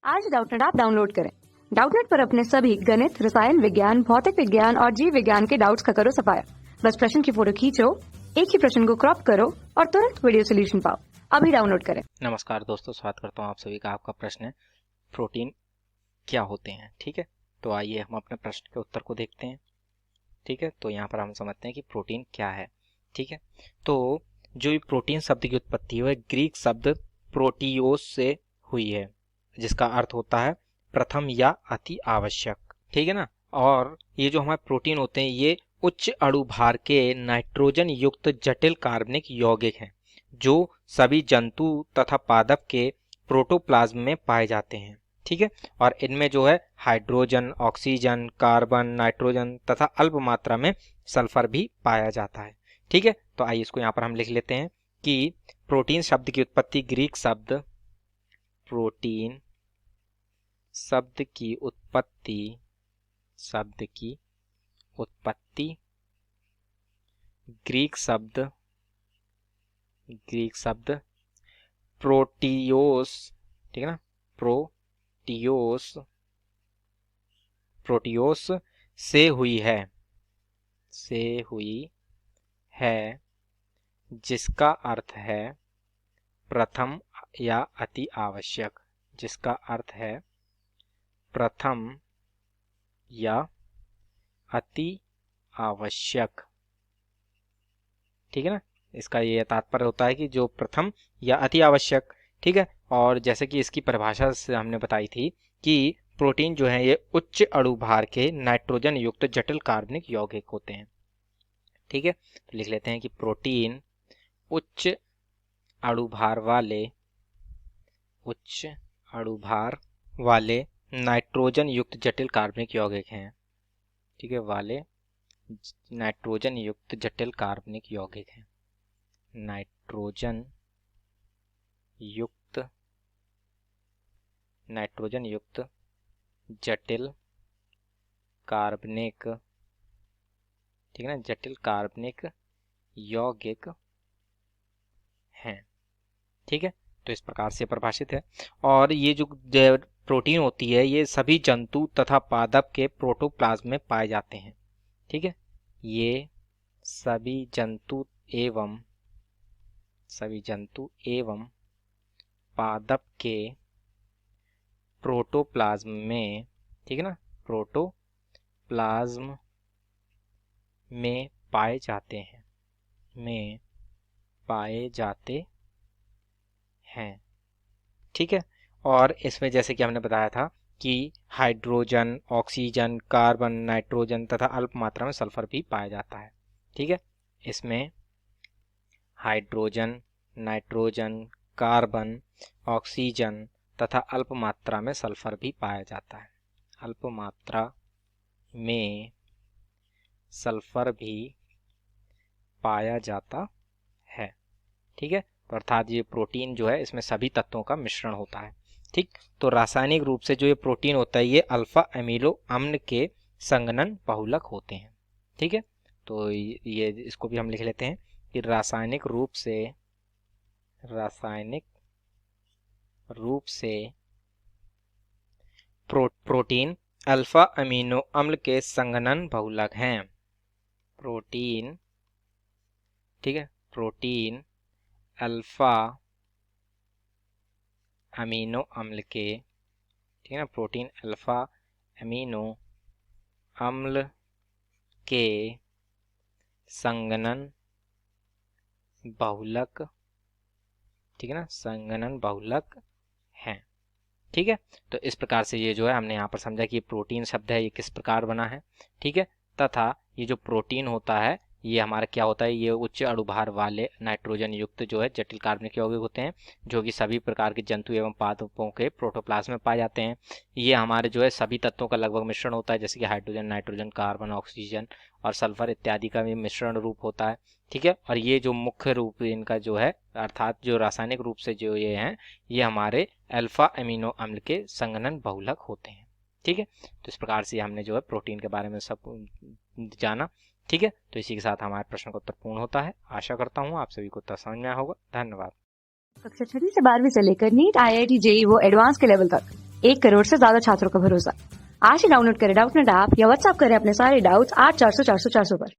आज Doubtnut app download करें। Doubtnut पर अपने सभी गणित, रसायन विज्ञान, भौतिक विज्ञान और जीव विज्ञान के डाउट्स का करो सफाया। बस प्रश्न की फोटो खींचो, एक ही प्रश्न को क्रॉप करो और तुरंत वीडियो सोल्यूशन पाओ। अभी डाउनलोड करें। नमस्कार दोस्तों, स्वागत करता हूं आप सभी का। आपका प्रश्न है प्रोटीन क्या होते हैं। ठीक है, तो आइए हम अपने प्रश्न के उत्तर को देखते हैं। ठीक है, तो यहाँ पर हम समझते हैं कि प्रोटीन क्या है। ठीक है, तो जो प्रोटीन शब्द की उत्पत्ति है वह ग्रीक शब्द प्रोटियोस से हुई है, जिसका अर्थ होता है प्रथम या अति आवश्यक। ठीक है ना। और ये जो हमारे प्रोटीन होते हैं ये उच्च अणु भार के नाइट्रोजन युक्त जटिल कार्बनिक यौगिक हैं जो सभी जंतु तथा पादप के प्रोटोप्लाज्म में पाए जाते हैं। ठीक है, और इनमें जो है हाइड्रोजन, ऑक्सीजन, कार्बन, नाइट्रोजन तथा अल्प मात्रा में सल्फर भी पाया जाता है। ठीक है, तो आइए इसको यहाँ पर हम लिख लेते हैं कि प्रोटीन शब्द की उत्पत्ति ग्रीक शब्द प्रोटीन शब्द की उत्पत्ति ग्रीक शब्द प्रोटियोस, ठीक है ना, प्रोटियोस से हुई है, जिसका अर्थ है प्रथम या अति आवश्यक। जिसका अर्थ है प्रथम या अति आवश्यक। ठीक है ना, इसका ये तात्पर्य होता है कि जो प्रथम या अति आवश्यक। ठीक है, और जैसे कि इसकी परिभाषा से हमने बताई थी कि प्रोटीन जो है ये उच्च अणु भार के नाइट्रोजन युक्त जटिल कार्बनिक यौगिक होते हैं। ठीक है, तो लिख लेते हैं कि प्रोटीन उच्च अणु भार वाले नाइट्रोजन युक्त जटिल कार्बनिक यौगिक हैं। ठीक है, वाले नाइट्रोजन युक्त जटिल कार्बनिक यौगिक हैं। नाइट्रोजन युक्त जटिल कार्बनिक, ठीक है ना, जटिल कार्बनिक यौगिक हैं। ठीक है, तो इस प्रकार से परिभाषित है। और ये जो प्रोटीन होती है ये सभी जंतु तथा पादप के प्रोटोप्लाज्म में पाए जाते हैं। ठीक है, ये सभी जंतु एवं पादप के प्रोटोप्लाज्म में, ठीक है ना, प्रोटोप्लाज्म में पाए जाते हैं। ठीक है, और इसमें जैसे कि हमने बताया था कि हाइड्रोजन, ऑक्सीजन, कार्बन, नाइट्रोजन तथा अल्प मात्रा में सल्फर भी पाया जाता है। ठीक है, इसमें हाइड्रोजन, नाइट्रोजन, कार्बन, ऑक्सीजन तथा अल्प मात्रा में सल्फर भी पाया जाता है। अल्प मात्रा में सल्फर भी पाया जाता है। ठीक है, तो अर्थात ये प्रोटीन जो है इसमें सभी तत्वों का मिश्रण होता है। ठीक, तो रासायनिक रूप से जो ये प्रोटीन होता है ये अल्फा अमीनो अम्ल के संघनन बहुलक होते हैं। ठीक है, तो ये इसको भी हम लिख लेते हैं कि रासायनिक रूप से प्रोटीन अल्फा अमीनो अम्ल के संघनन बहुलक हैं। प्रोटीन, ठीक है, प्रोटीन अल्फा अमीनो अम्ल के, ठीक है ना, प्रोटीन अल्फा अमीनो अम्ल के संघनन बहुलक, ठीक है ना, संघनन बहुलक हैं। ठीक है, तो इस प्रकार से ये जो है हमने यहाँ पर समझा कि ये प्रोटीन शब्द है ये किस प्रकार बना है। ठीक है, तथा ये जो प्रोटीन होता है ये हमारा क्या होता है, ये उच्च अणुभार वाले नाइट्रोजन युक्त जो है जटिल कार्बनिक यौगिक होते हैं जो कि सभी प्रकार के जंतु एवं पादपों के प्रोटोप्लाज्म में पाए जाते हैं। ये हमारे जो है सभी तत्वों का लगभग मिश्रण होता है, जैसे कि हाइड्रोजन, नाइट्रोजन, कार्बन, ऑक्सीजन और सल्फर इत्यादि का भी मिश्रण रूप होता है। ठीक है, और ये जो मुख्य रूप इनका जो है अर्थात जो रासायनिक रूप से जो ये हैं ये हमारे अल्फा अमीनो अम्ल के संघनन बहुलक होते हैं। ठीक है, तो इस प्रकार से हमने जो है प्रोटीन के बारे में सब जाना। ठीक है, तो इसी के साथ हमारे प्रश्न का उत्तर पूर्ण होता है। आशा करता हूँ आप सभी को उत्तर समझ में आया होगा। धन्यवाद। कक्षा 6 से 12वीं से लेकर नीट, IIT, JEE वो एडवांस के लेवल तक 1 करोड़ से ज्यादा छात्रों का भरोसा। आज ही डाउनलोड करें डाउटनेट ऐप या व्हाट्सएप करें अपने सारे डाउट्स 8400 400 400 पर।